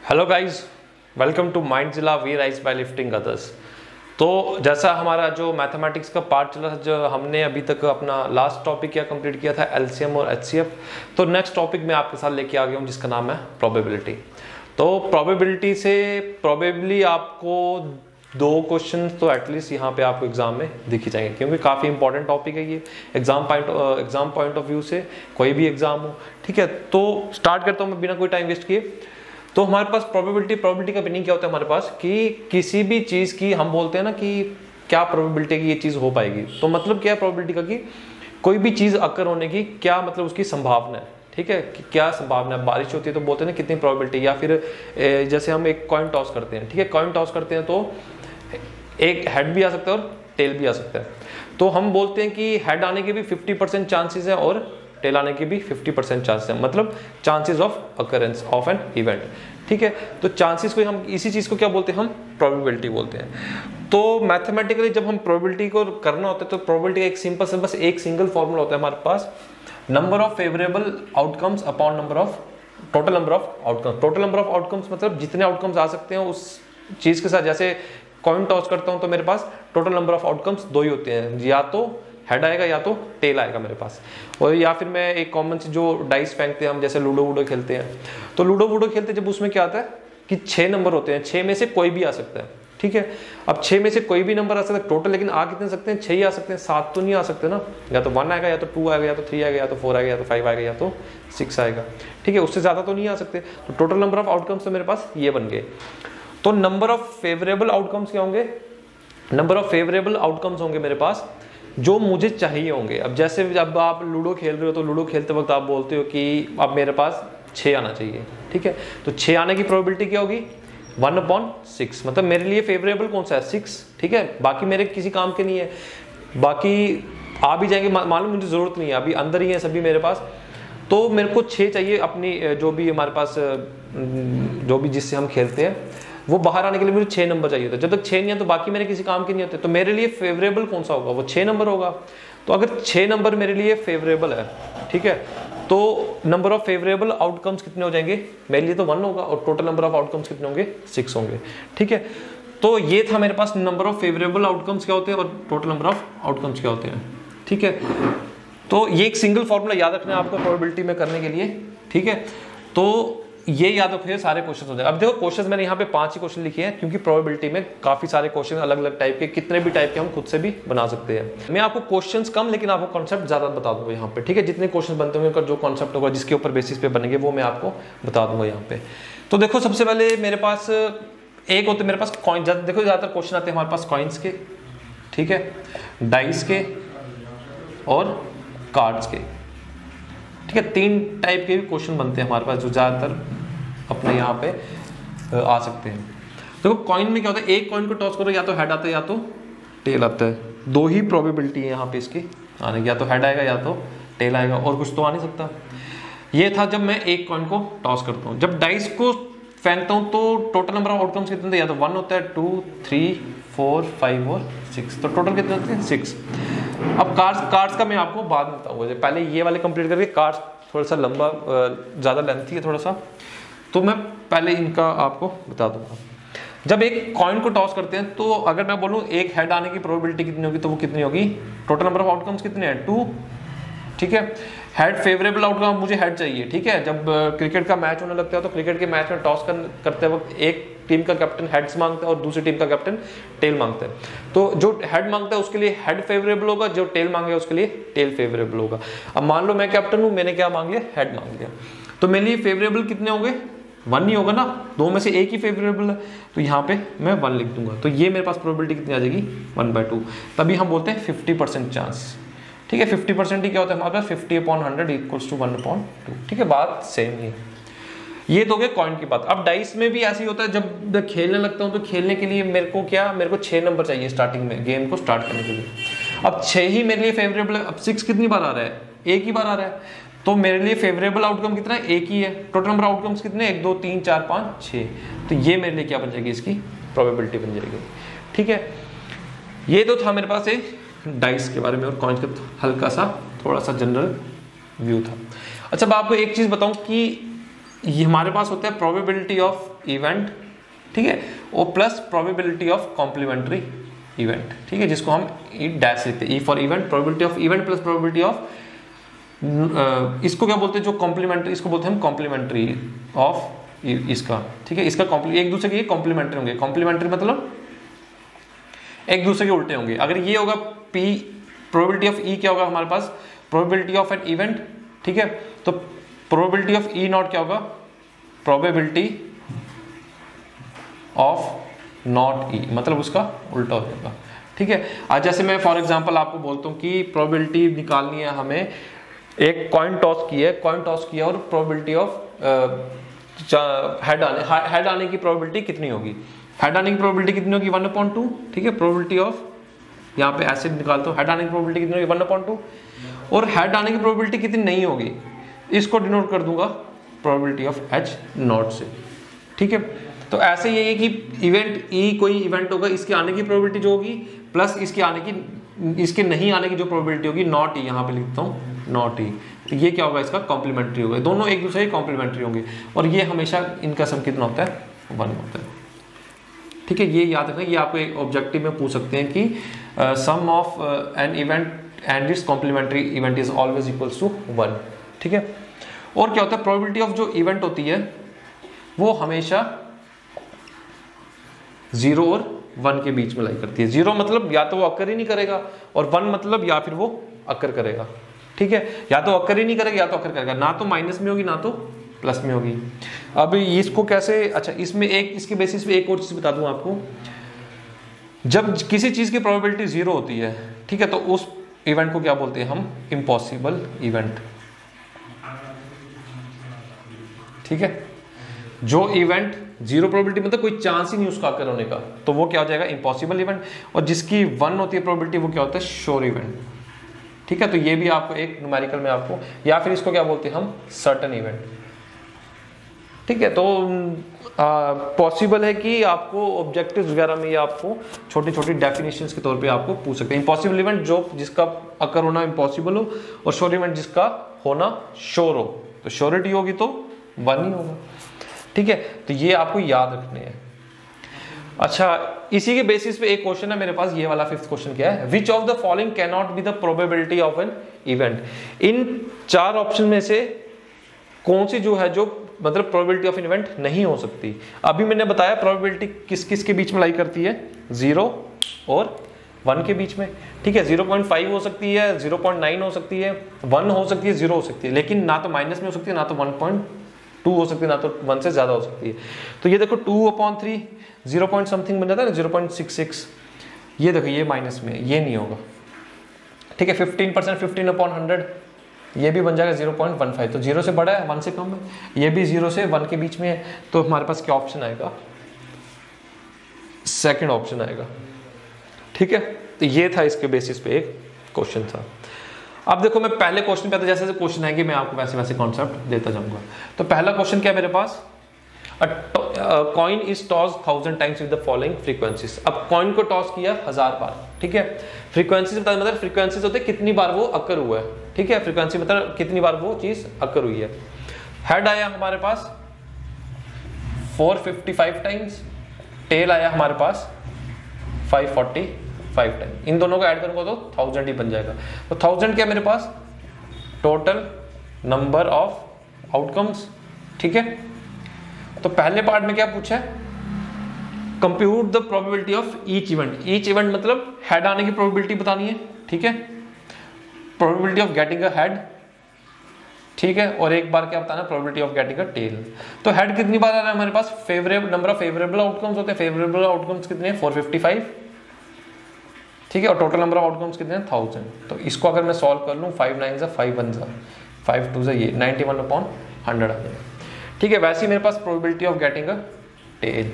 Hello guys, welcome to Mindzilla we rise by lifting others. तो जैसा हमारा जो मैथमेटिक्स का पार्ट चला, जो हमने अभी तक अपना लास्ट टॉपिक क्या कंप्लीट किया था, एलसीएम और एचसीएफ। तो नेक्स्ट टॉपिक मैं आपके साथ लेके आ गया हूँ जिसका नाम है प्रोबेबिलिटी। तो प्रोबेबिलिटी से प्रोबेबली आपको दो क्वेश्चन तो एटलीस्ट यहाँ पे आपको एग्जाम में दिख ही जाएंगे, क्योंकि काफ़ी इंपॉर्टेंट टॉपिक है ये एग्जाम पॉइंट ऑफ व्यू से, कोई भी एग्जाम हो। ठीक है, तो स्टार्ट करता हूँ मैं बिना कोई टाइम वेस्ट किए। तो हमारे पास प्रोबेबिलिटी का मीनिंग क्या होता है हमारे पास, कि किसी भी चीज़ की हम बोलते हैं ना कि क्या प्रोबेबिलिटी की ये चीज़ हो पाएगी। तो मतलब क्या है प्रोबेबिलिटी का, कि कोई भी चीज़ अकर होने की क्या मतलब उसकी संभावना है। ठीक है, कि क्या संभावना है। बारिश होती है तो बोलते हैं ना कितनी प्रोबेबिलिटी, या फिर जैसे हम एक कॉइन टॉस करते हैं। ठीक है, कॉइन टॉस करते हैं तो एक हेड भी आ सकता है और टेल भी आ सकता है। तो हम बोलते हैं कि हेड आने के भी 50% चांसेस है और टेल आने की भी 50% चांसेस है, मतलब chances of occurrence of an event. ठीक है, तो चांसेस को हम इसी चीज को क्या बोलते हैं, हम प्रोबेबिलिटी बोलते हैं। तो मैथमेटिकली जब हम प्रोबेबिलिटी को करना होता है तो प्रोबेबिलिटी का एक सिंपल से बस एक सिंगल फॉर्मूला होता है हमारे पास, number of favourable outcomes upon total number of outcomes. Total number of outcomes मतलब जितने आउटकम्स आ सकते हैं उस चीज के साथ। जैसे कॉइन टॉस करता हूं तो मेरे पास टोटल नंबर ऑफ आउटकम्स दो ही होते हैं, या तो हेड आएगा या तो टेल आएगा मेरे पास। और या फिर मैं एक कॉमन सी जो डाइस फेंकते हैं हम, जैसे लूडो वूडो खेलते हैं, तो लूडो वूडो खेलते हैं जब उसमें क्या आता है कि 6 नंबर होते हैं, 6 में से कोई भी आ सकता है। ठीक है, अब 6 में से कोई भी नंबर आ सकता है टोटल, लेकिन आ कितने सकते हैं, 6 ही आ सकते हैं, 7 तो नहीं आ सकते ना। या तो 1 आएगा, या तो 2 आएगा, या तो 3 आएगा, या तो 4 आएगा, या तो 5 आएगा, या तो 6 आएगा। ठीक है, उससे ज्यादा तो नहीं आ सकते। तो टोटल नंबर ऑफ आउटकम्स तो मेरे पास ये बन गए। तो नंबर ऑफ फेवरेबल आउटकम्स क्या होंगे, नंबर ऑफ फेवरेबल आउटकम्स होंगे मेरे पास जो मुझे चाहिए होंगे। अब जैसे जब आप लूडो खेल रहे हो तो लूडो खेलते वक्त आप बोलते हो कि अब मेरे पास 6 आना चाहिए। ठीक है, तो 6 आने की प्रोबेबिलिटी क्या होगी, 1/6। मतलब मेरे लिए फेवरेबल कौन सा है, 6। ठीक है, बाकी मेरे किसी काम के नहीं है, बाकी आ भी जाएंगे, मालूम मुझे जरूरत नहीं है, अभी अंदर ही है सभी मेरे पास। तो मेरे को 6 चाहिए अपनी, जो भी हमारे पास जो भी जिससे हम खेलते हैं वो बाहर आने के लिए मुझे 6 नंबर चाहिए होता है। जब तक 6 नहीं है तो बाकी मेरे किसी काम के नहीं होते। तो मेरे लिए फेवरेबल कौन सा होगा, वो 6 नंबर होगा। तो अगर 6 नंबर मेरे लिए फेवरेबल है, ठीक है, तो नंबर ऑफ फेवरेबल आउटकम्स कितने हो जाएंगे, मेरे लिए तो 1 होगा, और टोटल नंबर ऑफ आउटकम्स कितने होंगे, 6 होंगे। ठीक है, तो ये था मेरे पास नंबर ऑफ फेवरेबल आउटकम्स क्या होते हैं और टोटल नंबर ऑफ आउटकम्स क्या होते हैं। ठीक है, तो ये एक सिंगल फॉर्मूला याद रखना है आपको प्रोबेबिलिटी में करने के लिए। ठीक है, तो ये याद रखिए, सारे क्वेश्चन हो जाए। अब देखो क्वेश्चन मैंने यहाँ पे 5 ही क्वेश्चन लिखे हैं, क्योंकि प्रोबेबिलिटी में काफी सारे क्वेश्चन अलग अलग टाइप के, कितने भी टाइप के हम खुद से भी बना सकते हैं। मैं आपको क्वेश्चंस कम लेकिन आपको कॉन्सेप्ट ज्यादा बता दूंगा यहाँ पे। ठीक है, जितने क्वेश्चन बनते होंगे, जो कॉन्सेप्ट होगा, जिसके ऊपर बेसिस पे बनेंगे, वो मैं आपको बता दूंगा यहाँ पे। तो देखो सबसे पहले मेरे पास एक होते मेरे पास कॉइन। देखो ज्यादातर क्वेश्चन आते हैं हमारे पास कॉइन्स के, ठीक है, डाइस के और कार्ड्स के। ठीक है, 3 टाइप के भी क्वेश्चन बनते हैं हमारे पास जो ज्यादातर अपने यहाँ पे आ सकते हैं। देखो कॉइन में क्या होता है, एक कॉइन को टॉस करो, या तो हेड आता है या तो टेल आता है। 2 ही प्रोबेबिलिटी है यहाँ पे इसकी आने की, या तो हेड आएगा या तो टेल आएगा, और कुछ तो आ नहीं सकता। ये था जब मैं एक कॉइन को टॉस करता हूँ। जब डाइस को फेंकता हूँ तो टोटल नंबर ऑफ आउटकम्स कितने होते हैं, या तो 1 होता है, 2, 3, 4, 5 और 6। तो टोटल कितने होते हैं, 6। अब कार्ड्स का मैं आपको बाद में बताऊंगा, पहले ये वाले कंप्लीट करके। कार्ड्स थोड़ा सा लंबा, ज़्यादा लेंथी है थोड़ा सा, तो मैं पहले इनका आपको बता दूंगा। जब एक कॉइन को टॉस करते हैं तो अगर मैं बोलूँ एक हेड आने की प्रोबेबिलिटी कितनी होगी, तो वो कितनी होगी, टोटल नंबर ऑफ आउटकम्स कितने हैं, 2। ठीक है, हेड फेवरेबल आउटकम, मुझे हेड चाहिए। ठीक है, जब क्रिकेट का मैच होने लगता है तो क्रिकेट के मैच में टॉस करते वक्त एक टीम का कैप्टन हेड्स मांगता है और दूसरी टीम का कैप्टन टेल मांगता है। तो जो हेड मांगता है उसके लिए हेड फेवरेबल होगा, जो टेल मांगेगा उसके लिए टेल फेवरेबल होगा। अब मान लो मैं कैप्टन हूं, मैंने क्या मांग लिया, हेड मांग लिया, तो मेरे लिए फेवरेबल कितने होंगे, 1 ही होगा ना, 2 में से एक ही फेवरेबल है, तो यहाँ पे मैं 1 लिख दूंगा। तो ये मेरे पास प्रोबेबिलिटी कितनी आ जाएगी, 1/2। तभी हम बोलते हैं 50% चांस। ठीक है, 50% ही क्या होता है हमारे पास, 50/100 = 1/2। ठीक है, बात सेम ही है। ये तो हो गया कॉइन की बात। अब डाइस में भी ऐसे ही होता है, जब मैं खेलने लगता हूँ तो खेलने के लिए मेरे को 6 नंबर चाहिए स्टार्टिंग में, गेम को स्टार्ट करने के लिए। अब 6 ही मेरे लिए फेवरेबल है। अब 6 कितनी बार आ रहा है, एक ही बार आ रहा है, तो मेरे लिए फेवरेबल आउटकम कितना है, एक ही है। टोटल नंबर आउटकम्स कितने, 1, 2, 3, 4, 5, 6। तो ये मेरे लिए क्या बन जाएगी, इसकी प्रोबेबिलिटी बन जाएगी। ठीक है, ये तो था मेरे पास एक डाइस के बारे में और कॉइन्स का हल्का सा थोड़ा सा जनरल व्यू था। अच्छा, मैं आपको एक चीज बताऊं कि ये हमारे पास होता है प्रोबेबिलिटी ऑफ इवेंट, ठीक है, और plus probability of complementary event, ठीक है, जिसको हम ई डैश लिखते हैं, E for event, probability of event plus probability of, इसको क्या बोलते हैं जो कॉम्प्लीमेंट्री, इसको बोलते हैं हम कॉम्प्लीमेंट्री ऑफ इसका, ठीक है, इसका एक दूसरे के कॉम्प्लीमेंट्री होंगे, कॉम्प्लीमेंट्री मतलब एक दूसरे के उल्टे होंगे। अगर ये होगा पी, प्रोबेबिलिटी ऑफ ई क्या होगा हमारे पास, प्रोबेबिलिटी ऑफ एन इवेंट, ठीक है, तो प्रोबेबिलिटी ऑफ ई नॉट क्या होगा, प्रोबेबिलिटी ऑफ नॉट ई, मतलब उसका उल्टा हो जाएगा, ठीक है। आज जैसे मैं फॉर एग्जांपल आपको बोलता हूँ कि प्रोबेबिलिटी निकालनी है हमें, एक कॉइन टॉस की है, कॉइन टॉस किया और प्रोबेबिलिटी ऑफ हेड आने की प्रोबेबिलिटी कितनी होगी, हेड आने की प्रोबेबिलिटी कितनी होगी 1/2, ठीक है, प्रोबेबिलिटी ऑफ, यहाँ पे ऐसे निकालता हूँ, हेड आने की प्रोबेबिलिटी कितनी होगी 1/2, और हेड आने की प्रोबेबिलिटी कितनी नहीं होगी, इसको डिनोट कर दूंगा प्रोबेबिलिटी ऑफ एच नॉट से, ठीक है। तो ऐसे ये है कि इवेंट ई कोई इवेंट होगा, इसके आने की प्रोबेबिलिटी जो होगी प्लस इसके आने की, इसके नहीं आने की जो प्रोबेबिलिटी होगी नॉट ई, यहाँ पे लिखता हूँ नॉट ई, तो ये क्या होगा इसका कॉम्प्लीमेंट्री होगा, दोनों एक दूसरे के कॉम्प्लीमेंट्री होंगे, और ये हमेशा इनका सम कितना होता है 1 होता है, ठीक है। ये याद रखना, ये आपको एक ऑब्जेक्टिव में पूछ सकते हैं कि sum of an event and its complementary event is always equals to 1, ठीक है। और क्या होता है, प्रोबेबिलिटी ऑफ जो इवेंट होती है वो हमेशा 0 और 1 के बीच में लाई करती है। 0 मतलब या तो वो अकर ही नहीं करेगा, और 1 मतलब या फिर वो अकर करेगा, ठीक है, या तो अकर ही नहीं करेगा या तो अकर करेगा, ना तो माइनस में होगी ना तो प्लस में होगी। अब इसको कैसे, अच्छा इसमें एक, इसके बेसिस पे एक और चीज बता दूं आपको, जब किसी चीज की प्रोबेबिलिटी 0 होती है, ठीक है, तो उस इवेंट को क्या बोलते हैं हम, इम्पॉसिबल इवेंट, ठीक है। जो इवेंट 0 प्रोबेबिलिटी मतलब कोई चांस ही नहीं उसका अकर होने का, तो वो क्या हो जाएगा इम्पॉसिबल इवेंट, और जिसकी 1 होती है प्रोबेबिलिटी वो क्या होता है श्योर इवेंट, ठीक है। तो ये भी आपको एक न्यूमेरिकल में आपको, या फिर इसको क्या बोलते हैं हम सर्टेन इवेंट, ठीक है। तो पॉसिबल है कि आपको ऑब्जेक्टिव्स वगैरह में या आपको छोटी छोटी डेफिनेशंस के तौर पे आपको पूछ सकते हैं। इम्पॉसिबल इवेंट जो जिसका अकर होना इम्पॉसिबल हो, और श्योर इवेंट जिसका होना श्योर हो, तो श्योरिटी होगी तो 1 ही होगा, ठीक है। तो ये आपको याद रखने हैं। अच्छा, इसी के बेसिस पे एक क्वेश्चन है मेरे पास, ये वाला 5th क्वेश्चन क्या है, which of the following can not be the probability of an event. In 4 option में से कौन सी जो है जो मतलब प्रोबेबिलिटी ऑफ इवेंट नहीं हो सकती। अभी मैंने बताया प्रोबेबिलिटी किस किस के बीच में लाई करती है, 0 और 1 के बीच में, ठीक है। 0.5 हो सकती है, 0.9 हो सकती है, 1 हो सकती है, 0 हो सकती है, लेकिन ना तो माइनस में हो सकती है, ना तो 1.2 हो सकती है, ना तो 1 से ज्यादा हो सकती है। तो ये देखो 2/3 0 पॉइंट समथिंग बन जाता है ना, 0.66, ये देखो ये माइनस में, ये नहीं होगा, ठीक है। 15% 15/100 ये भी बन जाएगा 0.15, तो 0 से बड़ा है 1 से कम है, ये भी 0 से 1 के बीच में है, तो हमारे पास क्या ऑप्शन आएगा, सेकंड ऑप्शन आएगा, ठीक है। तो ये था इसके बेसिस पे एक क्वेश्चन था। अब देखो मैं पहले क्वेश्चन पे, जैसे जैसे क्वेश्चन आएंगे मैं आपको वैसे वैसे कॉन्सेप्ट देता जाऊंगा। तो पहला क्वेश्चन क्या है मेरे पास, coin is toss 1000 times with the following frequencies. अब कॉइन को टॉस किया 1000 बार, ठीक है। फ्रीक्वेंसीज मतलब फ्रीक्वेंसीज होते हैं कितनी बार वो अकर हुआ है, ठीक है। फ्रीक्वेंसी मतलब कितनी बार वो चीज अकर हुई है। हेड आया हमारे पास 455 टाइम्स, टेल आया हमारे पास 545 टाइम, इन दोनों को ऐड करूंगा तो 1000 ही बन जाएगा। तो 1000 क्या मेरे पास टोटल नंबर ऑफ आउटकम्स, ठीक है। तो पहले पार्ट में क्या पूछा है, compute the probability of each event. Each event मतलब हेड आने की प्रोबेबिलिटी बतानी है, ठीक है, probability of getting a head, ठीक है, और एक बार क्या बताना probability of getting a tail. तो हेड कितनी बार आ रहा है हमारे पास, favourable number of favourable outcomes होते हैं, फेवरेबल आउटकम्स कितने हैं 455, ठीक है, और टोटल नंबर ऑफ आउटकम्स कितने हैं 1000। तो इसको अगर मैं सॉल्व कर लूँ 5 9 5 1 5 2 ये 91/100 आ जाएगा, ठीक है। वैसे ही मेरे पास probability of getting a tail,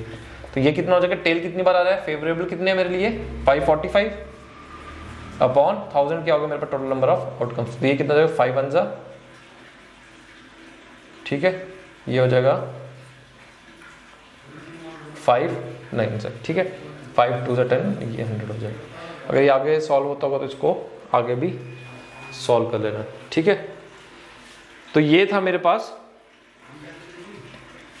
तो ये कितना हो जाएगा, टेल कितनी बार आ रहा है, फेवरेबल कितने हैं मेरे लिए 545 अपॉन 1000 क्या होगा मेरे पास टोटल नंबर ऑफ आउटकम्स, तो ये कितना हो जाएगा 5 1 ठीक है, ये हो जाएगा 5 9 ठीक है, 5 2 10 ये 100 हो जाएगा। अगर ये आगे सॉल्व होता होगा तो इसको आगे भी सॉल्व कर लेना, ठीक है। तो ये था मेरे पास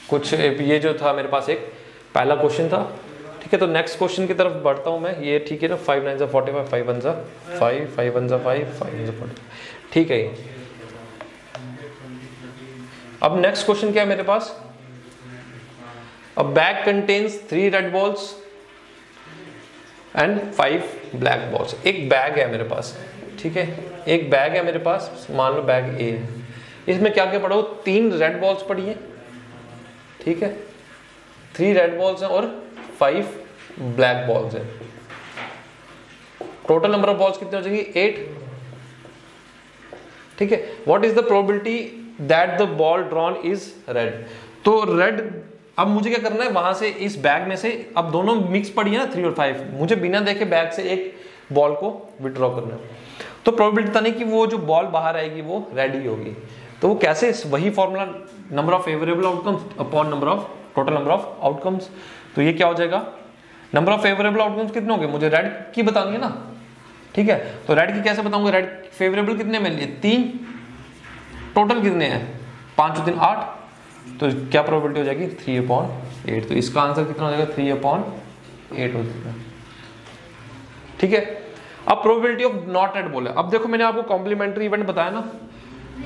कुछ ये जो था मेरे पास एक पहला क्वेश्चन था। ठीक है, तो नेक्स्ट क्वेश्चन की तरफ बढ़ता हूँ मैं। ये ठीक है ना, 5 9 45, 5 1 5, 5 1 5, 5 1 40, ठीक है। अब नेक्स्ट क्वेश्चन क्या है मेरे पास, a bag contains 3 red balls and 5 black balls. एक बैग है मेरे पास, ठीक है, एक बैग है मेरे पास, मान लो बैग ए, इसमें क्या क्या पड़ा हो, 3 रेड बॉल्स पड़ी है, ठीक है, 3 रेड बॉल्स हैं और 5 ब्लैक बॉल्स हैं। टोटल नंबर ऑफ बॉल्स कितने हो जाएंगी, 8, ठीक है। What is the probability that the ball drawn is red. तो रेड, अब मुझे क्या करना है, वहां से इस बैग में से, अब दोनों मिक्स पड़ी है ना 3 और 5, मुझे बिना देखे बैग से एक बॉल को विड्रॉ करना है। तो प्रोबेबिलिटी था नहीं कि वो जो बॉल बाहर आएगी वो रेड ही होगी। तो वो कैसे, वही formula, number of favourable outcomes upon number of total number of outcomes. तो ये क्या हो जाएगा, नंबर ऑफ फेवरेबल आउटकम्स कितने होंगे, मुझे रेड की बतानी है ना, ठीक है। तो रेड की कैसे बताऊंगा, रेड फेवरेबल कितने मिल लिए, 3, टोटल कितने हैं, 5 और 3 8, तो क्या प्रोबेबिलिटी हो जाएगी 3/8। तो इसका आंसर कितना हो जाएगा, 3/8 हो जाएगा, ठीक है। अब प्रोबेबिलिटी ऑफ नॉट रेड बोला, अब देखो मैंने आपको कॉम्प्लीमेंट्री इवेंट बताया ना,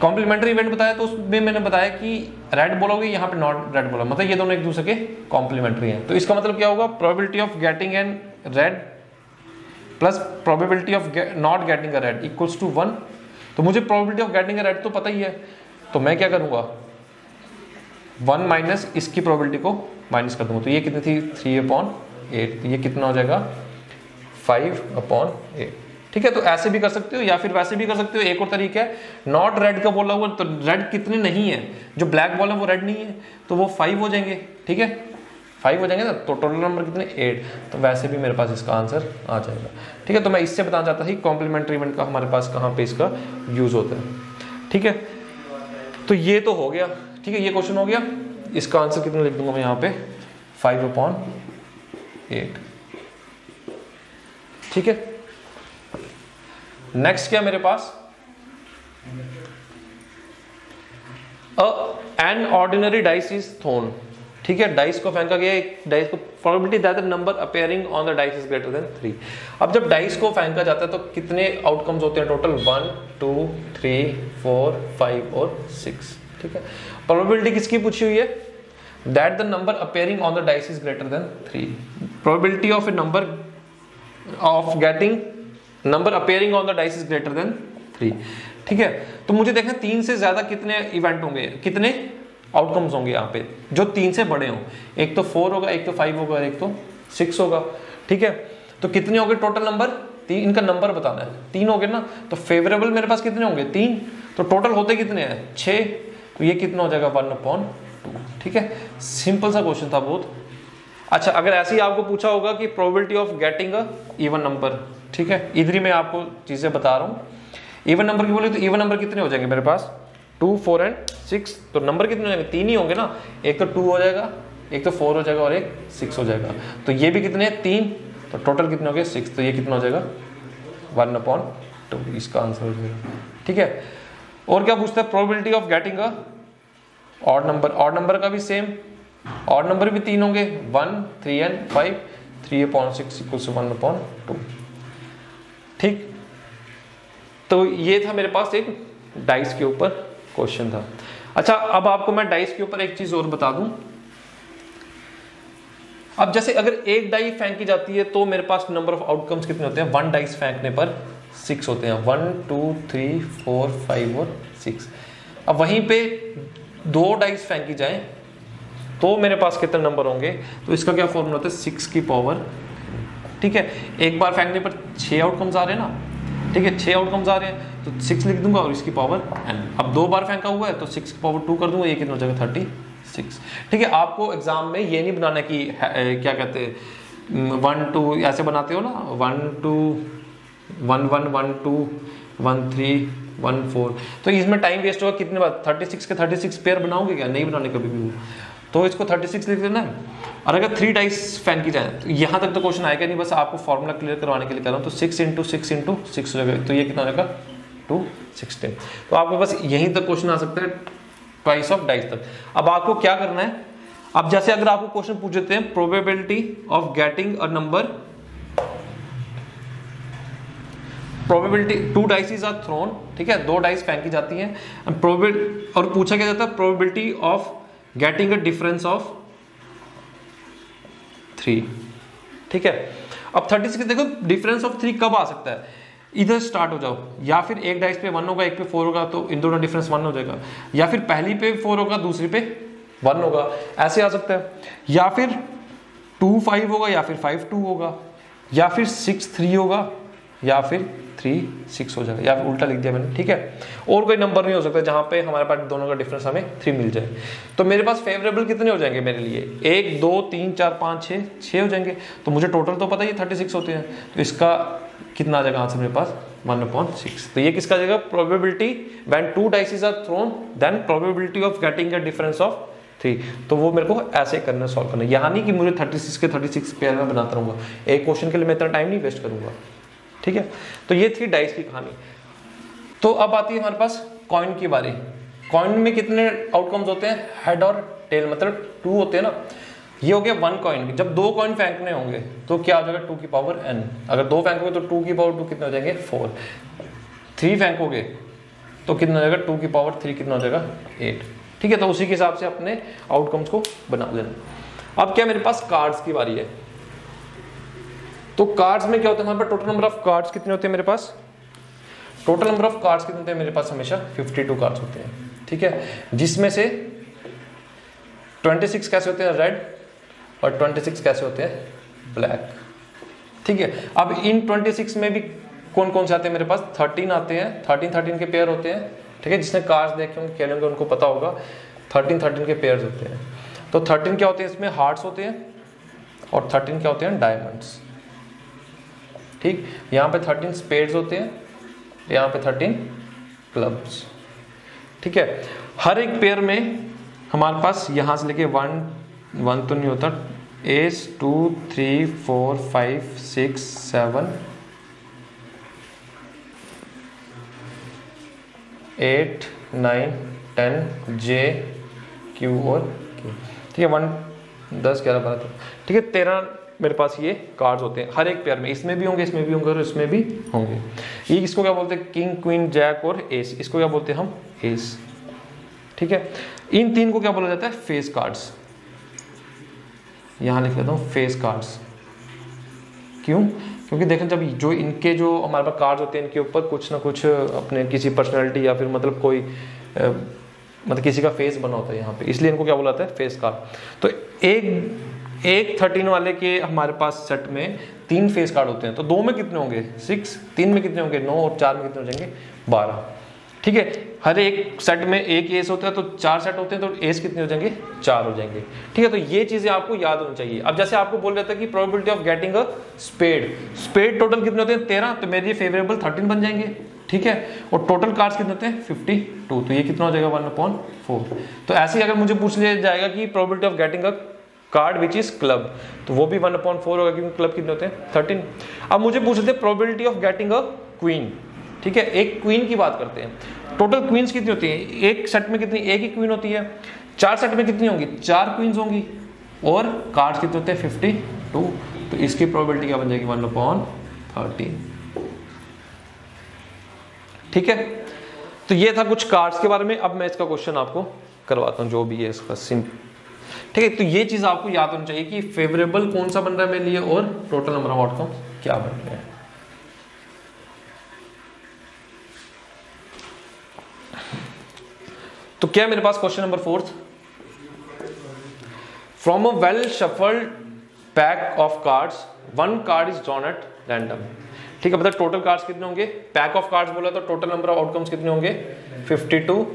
कॉम्प्लीमेंट्री इवेंट बताया, तो उसमें मैंने बताया कि रेड बोलोगे, यहाँ पे नॉट रेड बोला, मतलब ये दोनों एक दूसरे के कॉम्प्लीमेंट्री हैं। तो इसका मतलब क्या होगा, probability of getting an red plus probability of not getting a red equals to 1। तो मुझे probability of getting a red तो पता ही है, तो मैं क्या करूंगा, 1 माइनस इसकी प्रोबेबिलिटी को माइनस कर दूंगा। तो ये कितनी थी, 3/8, तो ये कितना हो जाएगा, 5/8, ठीक है। तो ऐसे भी कर सकते हो या फिर वैसे भी कर सकते हो। एक और तरीका है, नॉट रेड का बोला हुआ, तो रेड कितने नहीं है, जो ब्लैक बॉल है वो रेड नहीं है, तो वो 5 हो जाएंगे, ठीक है, 5 हो जाएंगे ना, तो टोटल नंबर कितने, 8। तो वैसे भी मेरे पास इसका आंसर आ जाएगा, ठीक है। तो मैं इससे बताना चाहता था कॉम्प्लीमेंट्री इवेंट का हमारे पास कहाँ पे इसका यूज होता है, ठीक है। तो ये तो हो गया, ठीक है, ये क्वेश्चन हो गया। इसका आंसर कितना लिख दूंगा मैं यहाँ पे, 5/8, ठीक है। नेक्स्ट क्या मेरे पास, an ordinary dice is thrown, ठीक है, डाइस को फेंका गया, एक डाइस को, probability that the number appearing on the dice is greater than 3। अब जब डाइस को फेंका जाता है तो कितने आउटकम्स होते हैं टोटल, 1 2 3 4 5 और 6, ठीक है। प्रोबेबिलिटी किसकी पूछी हुई है, that the number appearing on the dice is greater than 3। Probability of A number of getting number appearing on the dice is greater than 3, ठीक है। तो मुझे देखना 3 से ज्यादा कितने इवेंट होंगे, कितने आउटकम्स होंगे यहाँ पे जो 3 से बड़े हों। एक तो 4 होगा, एक तो 5 होगा और एक तो 6 होगा, ठीक है। तो कितने होंगे टोटल नंबर, 3, इनका नंबर बताना है, 3 हो गए ना। तो फेवरेबल मेरे पास कितने होंगे, 3, तो टोटल होते कितने हैं, 6। तो ये कितना हो जाएगा, 1/2, ठीक है। सिंपल सा क्वेश्चन था बहुत। अच्छा, अगर ऐसे ही आपको पूछा होगा कि probability of getting a even number, ठीक है, इधर ही मैं आपको चीजें बता रहा हूँ। इवन नंबर की बोले तो इवन नंबर कितने हो जाएंगे मेरे पास, 2 4 एंड 6। तो नंबर कितने हो जाएंगे, 3 ही होंगे ना, एक तो 2 हो जाएगा, एक तो 4 हो जाएगा और एक 6 हो जाएगा। तो ये भी कितने, 3, तो टोटल कितने हो गए, 6। तो ये कितना हो जाएगा, 1/2, इसका आंसर हो जाएगा, ठीक है। और क्या पूछता है, probability of getting a odd number, odd number का भी सेम, ऑड नंबर भी 3 होंगे, 1 3 एंड 5, 3/6 इक्वल्स 1/2, ठीक। तो ये था मेरे पास एक डाइस के ऊपर क्वेश्चन था। अच्छा, अब आपको मैं डाइस के ऊपर एक चीज और बता दूं। अब जैसे अगर एक डाई फेंकी जाती है तो मेरे पास नंबर ऑफ आउटकम्स कितने होते हैं, 1 डाइस फेंकने पर 6 होते हैं, 1 2 3 4 5 और 6। अब वहीं पे 2 डाइस फेंकी जाए तो मेरे पास कितने नंबर होंगे, तो इसका क्या फॉर्मूला होता है, 6 की पावर, ठीक है। एक बार फेंकने पर 6 आउटकम्स आ रहे हैं ना, ठीक है, 6 आउटकम्स आ रहे हैं, तो 6 लिख दूंगा और इसकी पावर n। अब 2 बार फेंका हुआ है तो 6 की पावर 2 कर दूंगा, ये कितना हो जाएगा, 36, ठीक है। आपको एग्जाम में ये नहीं बनाना कि क्या कहते हैं 1 2 ऐसे बनाते हो ना, 1 2 1 1 1 2 1 3 1 4, तो इसमें टाइम वेस्ट होगा कितने बार, 36 के 36 पेयर बनाओगे क्या, नहीं बनाने कभी भी, तो इसको 36 लिख देना है। और अगर 3 डाइस फैन की जाए तो यहाँ तक तो क्वेश्चन आएगा नहीं, बस आपको फॉर्मूला क्लियर करवाने के लिए कर रहा हूँ। तो 6 × 6 × 6 हो जाएगा, तो ये कितना हो जाएगा, 216। तो आपको बस यहीं तक क्वेश्चन आ सकता है, ट्वाइस ऑफ डाइस तक। अब आपको क्या करना है, अब जैसे अगर आपको क्वेश्चन पूछ देते हैं probability of getting a number, probability 2 dices are thrown, ठीक है, 2 डाइस फेंकी जाती हैं, और पूछा क्या जाता है probability of getting a difference of 3, ठीक है। अब 36 देखो डिफरेंस ऑफ 3 कब आ सकता है, इधर स्टार्ट हो जाओ, या फिर एक डाइस पे 1 होगा, एक पे 4 होगा, तो इन दोनों डिफरेंस 1 हो जाएगा, या फिर पहली पे 4 होगा, दूसरी पे 1 होगा, ऐसे आ सकता है, या फिर 2 5 होगा, या फिर 5 2 होगा, या फिर 6 3 होगा, या फिर 3 6 हो जाएगा, या फिर उल्टा लिख दिया मैंने, ठीक है। और कोई नंबर नहीं हो सकता जहां पे हमारे पास दोनों का डिफरेंस हमें 3 मिल जाए। तो मेरे पास फेवरेबल कितने हो जाएंगे मेरे लिए, 1 2 3 4 5 6 हो जाएंगे। तो मुझे टोटल तो पता ही 36 होते हैं, तो इसका कितना आ जाएगा आंसर मेरे पास 1/6। तो ये किसका जाएगा, probability when 2 dices are thrown then probability of getting a difference of 3। तो वो मेरे को ऐसे करना, सॉल्व करना, यहाँ नहीं कि मुझे 36 के 36 पेयर में बनाता रहूंगा, एक क्वेश्चन के लिए मैं इतना टाइम नहीं वेस्ट करूंगा, ठीक है। तो ये थी डाइस की कहानी। तो अब आती है हमारे पास कॉइन की बारी। कॉइन में कितने आउटकम्स होते हैं, हेड और टेल, मतलब 2 होते हैं ना। ये हो गया 1 कॉइन। जब 2 कॉइन फेंकने होंगे तो क्या हो जाएगा 2 की पावर n। अगर 2 फेंकोगे तो 2 की पावर 2 कितने हो जाएंगे 4। 3 फेंकोगे तो कितना हो जाएगा 2 की पावर 3 कितना हो जाएगा 8, ठीक है। तो उसी के हिसाब से अपने आउटकम्स को बना लेना। अब क्या मेरे पास कार्ड्स की बारी है। तो कार्ड्स में क्या होता है, हमारे पास टोटल नंबर ऑफ कार्ड्स कितने होते हैं मेरे पास, टोटल नंबर ऑफ कार्ड्स कितने होते हैं मेरे पास, हमेशा 52 कार्ड्स होते हैं, ठीक है। जिसमें से 26 कैसे होते हैं रेड और 26 कैसे होते हैं ब्लैक, ठीक है। अब इन 26 में भी कौन कौन से आते हैं मेरे पास, 13 आते हैं, 13 के पेयर होते हैं, ठीक है। जिसने कार्ड्स देखे होंगे खेले होंगे उनको पता होगा 13 के पेयर्स होते हैं। तो 13 क्या होते हैं, इसमें हार्ट्स होते हैं, और 13 क्या होते हैं डायमंड्स, ठीक। यहाँ पे 13 स्पेड्स होते हैं, यहाँ पे 13 क्लब्स, ठीक है। हर एक पेयर में हमारे पास यहाँ से लेके 1 तो नहीं होता, एस 2 3 4 5 6 7 8 9 10 जे क्यू और क्यू, ठीक है। 1 10 11 12, ठीक है, 13 मेरे पास ये कार्ड्स होते हैं हर एक पेयर में। इसमें भी होंगे, इसमें भी होंगे और इसमें भी होंगे। ये इसको क्या बोलते हैं, किंग क्वीन जैक और एस, इसको क्या बोलते हैं हम एस, ठीक है। इन 3 को क्या बोला जाता है फेस कार्ड्स। यहां लिख लेता हूं फेस कार्ड्स। क्यों, क्योंकि देखें जब जो इनके जो हमारे पास कार्ड्स होते हैं इनके ऊपर कुछ ना कुछ अपने किसी पर्सनैलिटी या फिर मतलब कोई मतलब किसी का फेस बना होता है यहाँ पे, इसलिए इनको क्या बोला जाता है फेस कार्ड। तो एक 13 वाले के हमारे पास सेट में 3 फेस कार्ड होते हैं। तो 2 में कितने होंगे 6, 3 में कितने होंगे 9 और 4 में कितने हो जाएंगे 12, ठीक है। हर एक सेट में एक एस होता है तो 4 सेट होते हैं, तो एस कितने हो जाएंगे 4 हो जाएंगे, ठीक है। तो ये चीजें आपको याद होनी चाहिए। अब जैसे आपको बोल रहा था कि probability of getting a spade total कितने होते हैं 13, तो मेरे लिए फेवरेबल 13 बन जाएंगे, ठीक है। और टोटल कार्ड्स कितने होते हैं 52, तो ये कितना हो जाएगा 1/4। तो ऐसे ही अगर मुझे पूछ लिया जाएगा कि probability of getting a card which is club, तो वो भी 1/4 होगा, क्योंकि क्लब कितने होते हैं 13। अब मुझे पूछ रहे थे probability of getting a queen, ठीक है। एक क्वीन की बात करते हैं। टोटल क्वींस कितनी होती है, एक सेट में कितनी, एक ही क्वीन होती है। 4 सेट में कितनी होंगी 4 क्वींस होंगी, और कार्ड्स कितने होते हैं 52, तो इसकी प्रोबेबिलिटी क्या बन जाएगी 1/13, ठीक है। तो ये था कुछ कार्ड्स के बारे में। अब मैं इसका क्वेश्चन आपको करवाता हूँ जो भी है इसका सिंपल, ठीक है। तो ये चीज आपको याद होनी चाहिए कि फेवरेबल कौन सा बन रहा है मेरे लिए और टोटल नंबर ऑफ आउटकम क्या बन रहे हैं। तो क्या मेरे पास question number 4, from a well shuffled pack of cards 1 card is drawn at random, ठीक है। मतलब टोटल कार्ड्स कितने होंगे, पैक ऑफ कार्ड्स बोला तो टोटल नंबर ऑफ आउटकम्स कितने होंगे 52,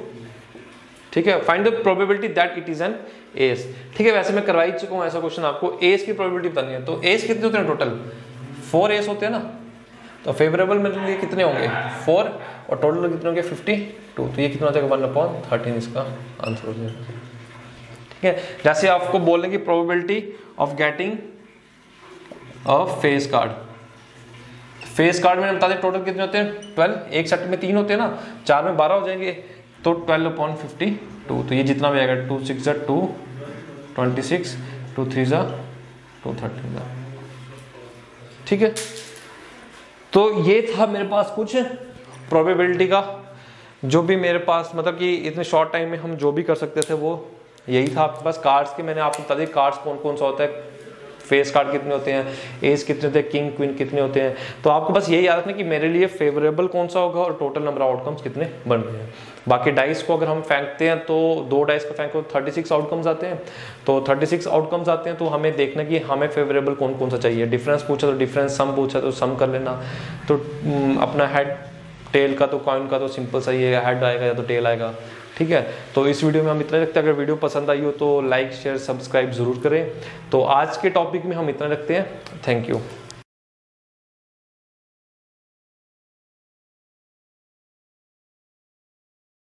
ठीक है। Find the probability that it is an S, ठीक है। वैसे मैं करवा ही चुका हूं ऐसा क्वेश्चन आपको, एस की प्रोबेबिलिटी बतानी है। तो एस कितने होते हैं टोटल 4 एस होते हैं ना, तो फेवरेबल मेरे लिए कितने होंगे 4 और टोटल कितने होंगे 52, तो ये कितना हो जाएगा 1/13 इसका आंसर हो जाएगा, ठीक है। जैसे आपको बोलेंगे probability of getting a face card, face card में बता दें टोटल कितने होते हैं 12, एक सेट में 3 होते हैं ना, 4 में 12 हो जाएंगे, तो 12/52, तो ये जितना भी आएगा 2 6 2, 26, 2 3 2 13। ठीक है, तो ये था मेरे पास कुछ प्रोबेबिलिटी का, जो भी मेरे पास मतलब कि इतने शॉर्ट टाइम में हम जो भी कर सकते थे वो यही था आपके पास। कार्ड्स के मैंने आपको बता दिया कार्ड्स कौन कौन सा होता है, फेस कार्ड कितने होते हैं, एस कितने होते हैं, किंग क्वीन कितने होते हैं। तो आपको बस यही याद रखना कि मेरे लिए फेवरेबल कौन सा होगा और टोटल नंबर ऑफ आउटकम्स कितने बन रहे हैं। बाकी डाइस को अगर हम फेंकते हैं तो 2 डाइस को फेंको 36 आउटकम्स आते हैं। तो 36 आउटकम्स आते हैं तो हमें देखना कि हमें फेवरेबल कौन कौन सा चाहिए। डिफरेंस पूछा तो डिफरेंस, सम पूछा तो सम कर लेना। तो अपना हेड टेल का तो कॉइन का तो सिंपल सा ही है, हेड आएगा या तो टेल आएगा। ठीक है, तो इस वीडियो में हम इतना रखते हैं। अगर वीडियो पसंद आई हो तो लाइक शेयर सब्सक्राइब जरूर करें। तो आज के टॉपिक में हम इतना रखते हैं। Thank you.